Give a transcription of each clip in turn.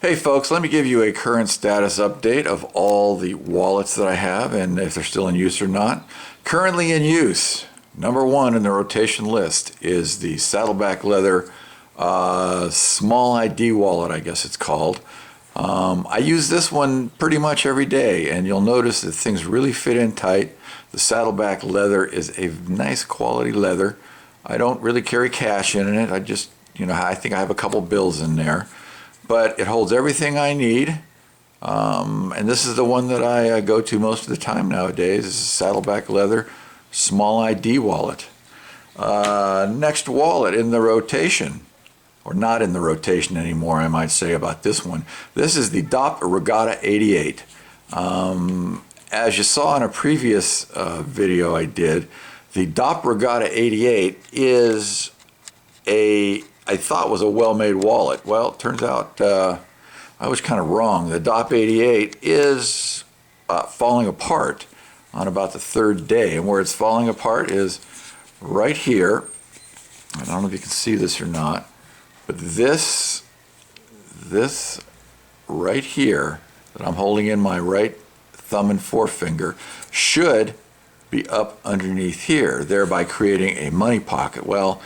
Hey folks, let me give you a current status update of all the wallets that I have and if they're still in use or not. Currently in use, number one in the rotation list is the Saddleback Leather Small ID wallet, I guess it's called. I use this one pretty much every day, and you'll notice that things really fit in tight. The Saddleback leather is a nice quality leather. I don't really carry cash in it. I just, I think I have a couple bills in there. But it holds everything I need. And this is the one that I go to most of the time nowadays. This is Saddleback Leather Small ID wallet. Next wallet in the rotation, or not in the rotation anymore, I might say about this one. This is the DOP Regatta 88. As you saw in a previous video I did, the DOP Regatta 88 is I thought was a well-made wallet. Well, it turns out I was kind of wrong. The DOP 88 is falling apart on about the third day, and where it's falling apart is right here. I don't know if you can see this or not, but this right here that I'm holding in my right thumb and forefinger should be up underneath here, thereby creating a money pocket. Well,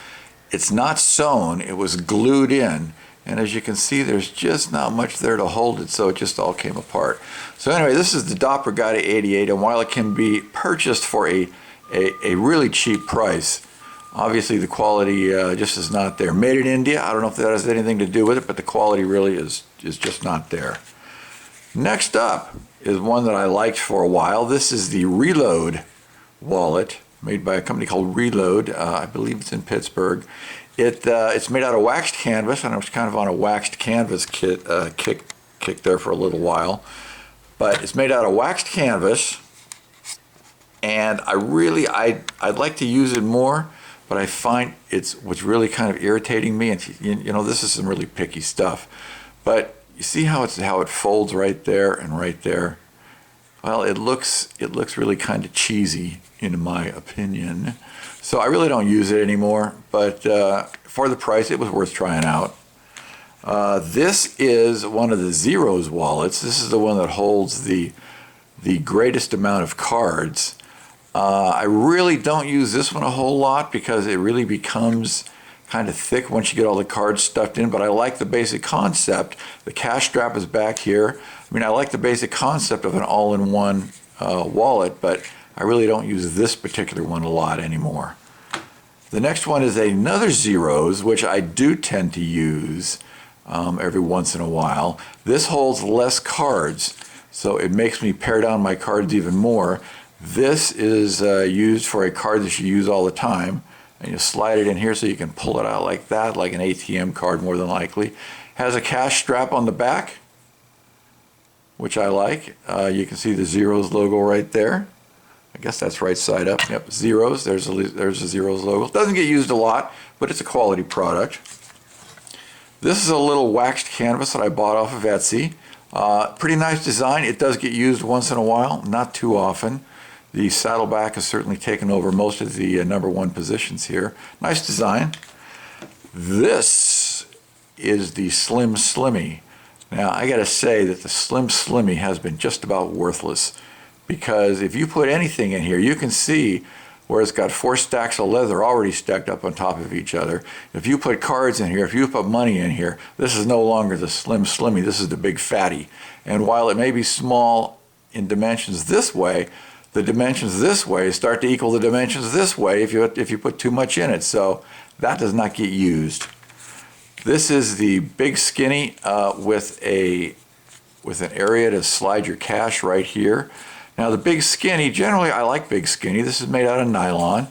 it's not sewn, it was glued in, and as you can see there's just not much there to hold it, so it just all came apart. So anyway, this is the DOP Regatta 88, and while it can be purchased for a really cheap price, obviously the quality just is not there. Made in India, I don't know if that has anything to do with it, but the quality really is just not there. Next up is one that I liked for a while. This is the Reload wallet, made by a company called Reload. I believe it's in Pittsburgh. It's made out of waxed canvas, and I was kind of on a waxed canvas kick there for a little while. But it's made out of waxed canvas, and I'd like to use it more, but I find what's really kind of irritating me, and this is some really picky stuff. But you see how it folds right there and right there? Well, it looks really kind of cheesy in my opinion. So I really don't use it anymore, but for the price, it was worth trying out. This is one of the Zeros wallets. This is the one that holds the greatest amount of cards. I really don't use this one a whole lot because it really becomes kind of thick once you get all the cards stuffed in, but I like the basic concept. The cash strap is back here. I mean, I like the basic concept of an all-in-one wallet, but I really don't use this particular one a lot anymore. The next one is another Zeros, which I do tend to use every once in a while. This holds less cards, so it makes me pare down my cards even more. This is used for a card that you use all the time, and you slide it in here so you can pull it out like that, like an ATM card more than likely. Has a cash strap on the back, which I like. You can see the Zeros logo right there. I guess that's right side up. Yep, Zeros. There's the Zeros logo. Doesn't get used a lot, but it's a quality product. This is a little waxed canvas that I bought off of Etsy. Pretty nice design. It does get used once in a while, not too often. The Saddleback has certainly taken over most of the #1 positions here. Nice design. This is the Slim Slimmy. Now, I gotta say that the Slim Slimmy has been just about worthless, because if you put anything in here, you can see where it's got 4 stacks of leather already stacked up on top of each other. If you put cards in here, if you put money in here, this is no longer the Slim Slimmy, this is the Big Fatty. And while it may be small in dimensions this way, the dimensions this way start to equal the dimensions this way if you put too much in it. So that does not get used. This is the Big Skinny with an area to slide your cash right here. Now the Big Skinny, generally I like Big Skinny. This is made out of nylon,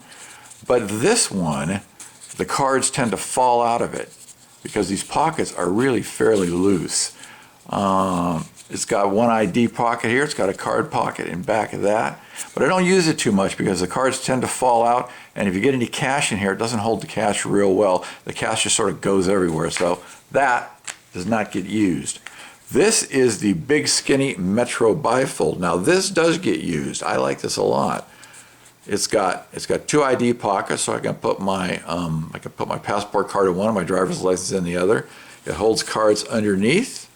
but this one, the cards tend to fall out of it because these pockets are really fairly loose. It's got one ID pocket here. It's got a card pocket in back of that. But I don't use it too much because the cards tend to fall out, and if you get any cash in here, it doesn't hold the cash real well. The cash just sort of goes everywhere, so that does not get used. This is the Big Skinny Metro Bifold. Now this does get used. I like this a lot. It's got 2 ID pockets, so I can put my passport card in one, and my driver's license in the other. It holds cards underneath,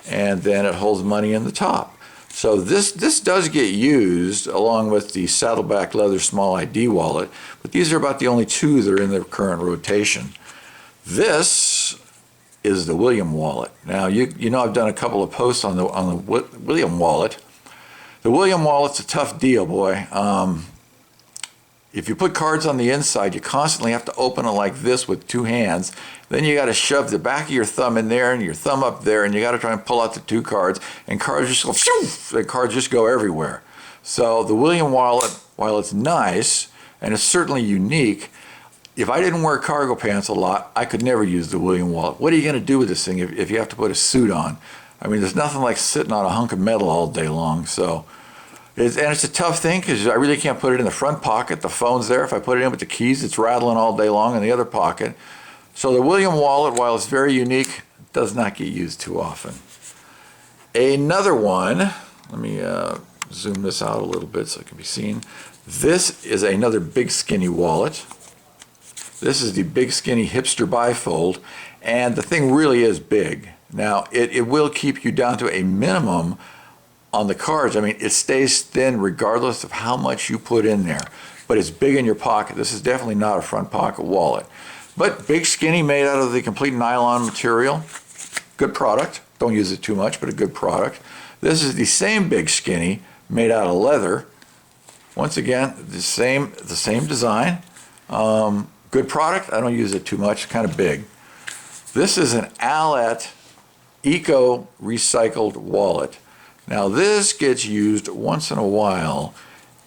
and then it holds money in the top. So this does get used along with the saddleback leather small ID wallet, but these are about the only two that are in the current rotation. This is the William wallet. Now you know I've done a couple of posts on the William wallet. The William wallet's a tough deal, boy. If you put cards on the inside, you constantly have to open it like this with two hands. Then you got to shove the back of your thumb in there and your thumb up there, and you got to try and pull out the two cards, and cards just go, phew, and cards just go everywhere. So the William wallet, while it's nice and it's certainly unique, if I didn't wear cargo pants a lot, I could never use the William wallet. What are you going to do with this thing if you have to put a suit on? I mean, there's nothing like sitting on a hunk of metal all day long. So. And it's a tough thing because I really can't put it in the front pocket. The phone's there. If I put it in with the keys, it's rattling all day long in the other pocket. So the William wallet, while it's very unique, does not get used too often. Another one, let me zoom this out a little bit so it can be seen. This is another big skinny wallet. This is the big skinny hipster bifold, and the thing really is big. Now, it will keep you down to a minimum on the cards. I mean, it stays thin regardless of how much you put in there, but it's big in your pocket. This is definitely not a front pocket wallet, but big skinny, made out of the complete nylon material. Good product. Don't use it too much, but a good product. This is the same big skinny made out of leather. Once again, the same design. Good product. I don't use it too much. Kind of big. This is an All-ett eco recycled wallet. Now this gets used once in a while.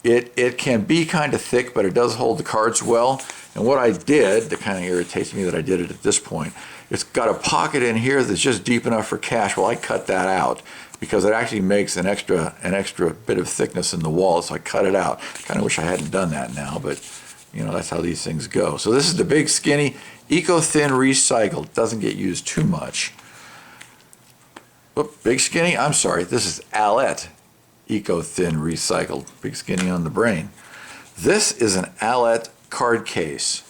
It can be kind of thick, but it does hold the cards well. And what I did, that kind of irritates me that I did it at this point, it's got a pocket in here that's just deep enough for cash. Well, I cut that out because it actually makes an extra bit of thickness in the wallet, so I cut it out. Kind of wish I hadn't done that now, but you know, that's how these things go. So this is the big skinny, eco-thin recycled. Doesn't get used too much. Whoop, big skinny, I'm sorry, this is All-ett eco-thin recycled. Big skinny on the brain. This is an All-ett card case.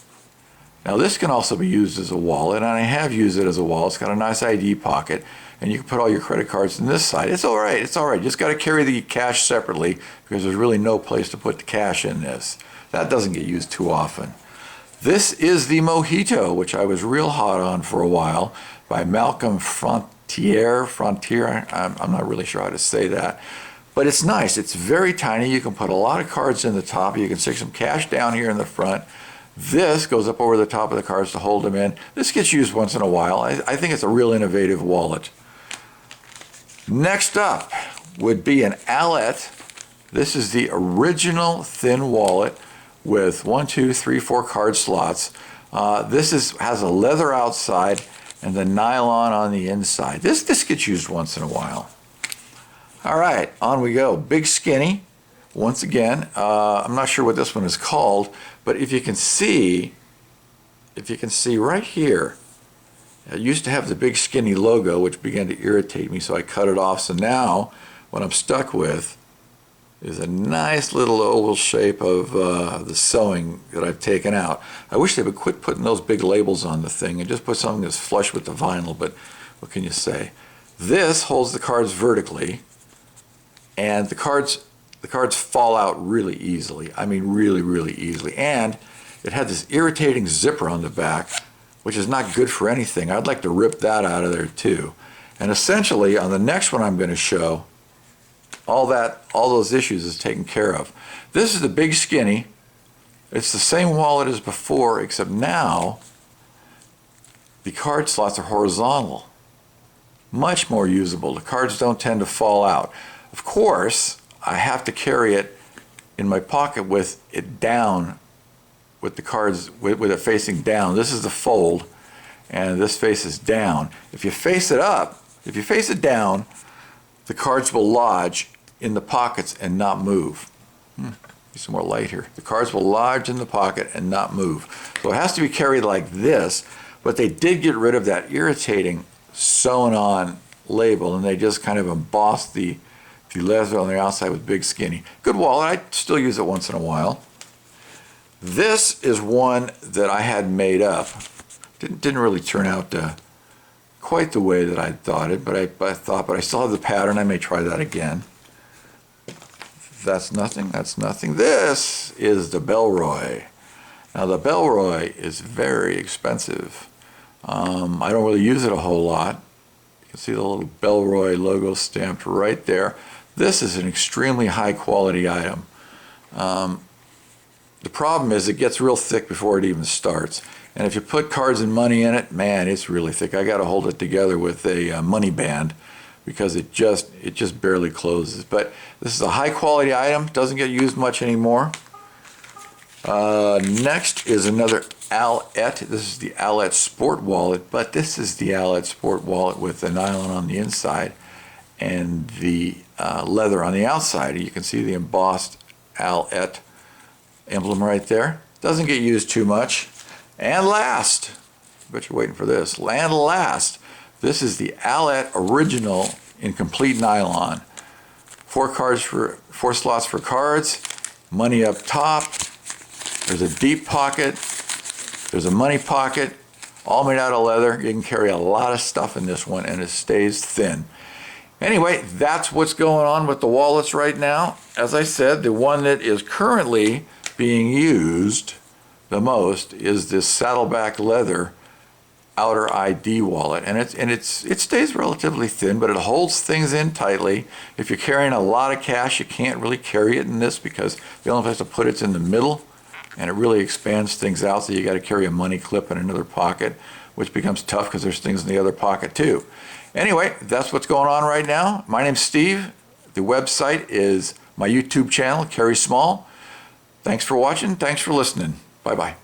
Now this can also be used as a wallet, and I have used it as a wallet. It's got a nice ID pocket, and you can put all your credit cards in this side. It's all right, it's all right. You just got to carry the cash separately because there's really no place to put the cash in this. That doesn't get used too often. This is the Mojito, which I was real hot on for a while, by Malcolm Frontier. I'm not really sure how to say that. But it's nice. It's very tiny. You can put a lot of cards in the top. You can stick some cash down here in the front. This goes up over the top of the cards to hold them in. This gets used once in a while. I think it's a real innovative wallet. Next up would be an All-ett. This is the original thin wallet with 1, 2, 3, 4 card slots. This has a leather outside and the nylon on the inside. This gets used once in a while. All right, on we go. Big skinny. Once again, I'm not sure what this one is called, but if you can see right here, it used to have the big skinny logo, which began to irritate me, so I cut it off. So now what I'm stuck with is a nice little oval shape of the sewing that I've taken out. I wish they would quit putting those big labels on the thing and just put something that's flush with the vinyl, but what can you say? This holds the cards vertically, and the cards fall out really easily. I mean really, really easily. And it had this irritating zipper on the back, which is not good for anything. I'd like to rip that out of there too. And essentially, on the next one I'm going to show, all those issues is taken care of. This is the big skinny. It's the same wallet as before, except now the card slots are horizontal. Much more usable. The cards don't tend to fall out. Of course, I have to carry it in my pocket with it down, with the cards, with it facing down. This is the fold, and this faces down. If you face it up, if you face it down, the cards will lodge in the pockets and not move. Need some more light here. The cards will lodge in the pocket and not move. So it has to be carried like this, but they did get rid of that irritating sewn on label, and they just kind of embossed the leather on the outside with big skinny. Good wallet. I still use it once in a while. This is one that I had made up. Didn't really turn out quite the way that I thought it, but I still have the pattern. I may try that again. That's nothing, that's nothing. This is the Bellroy. Now the Bellroy is very expensive. I don't really use it a whole lot. You can see the little Bellroy logo stamped right there. This is an extremely high quality item. The problem is it gets real thick before it even starts. And if you put cards and money in it, man, it's really thick. I got to hold it together with a money band because it just barely closes. But this is a high quality item, doesn't get used much anymore. Next is another All-ett. This is the All-ett Sport Wallet, but this is the All-ett Sport Wallet with the nylon on the inside and the leather on the outside. You can see the embossed All-ett emblem right there. Doesn't get used too much. And last, I bet you're waiting for this, and last, this is the All-ett Original in complete nylon. 4 slots for cards, money up top, there's a deep pocket, there's a money pocket, all made out of leather. You can carry a lot of stuff in this one and it stays thin. Anyway, that's what's going on with the wallets right now. As I said, the one that is currently being used the most is this saddleback leather outer ID wallet, and it stays relatively thin, but it holds things in tightly. If you're carrying a lot of cash, you can't really carry it in this because the only place to put it's in the middle, and it really expands things out. So you got to carry a money clip in another pocket, which becomes tough because there's things in the other pocket too. Anyway, that's what's going on right now. My name's Steve. The website is my YouTube channel, Carry Small. Thanks for watching. Thanks for listening. Bye-bye.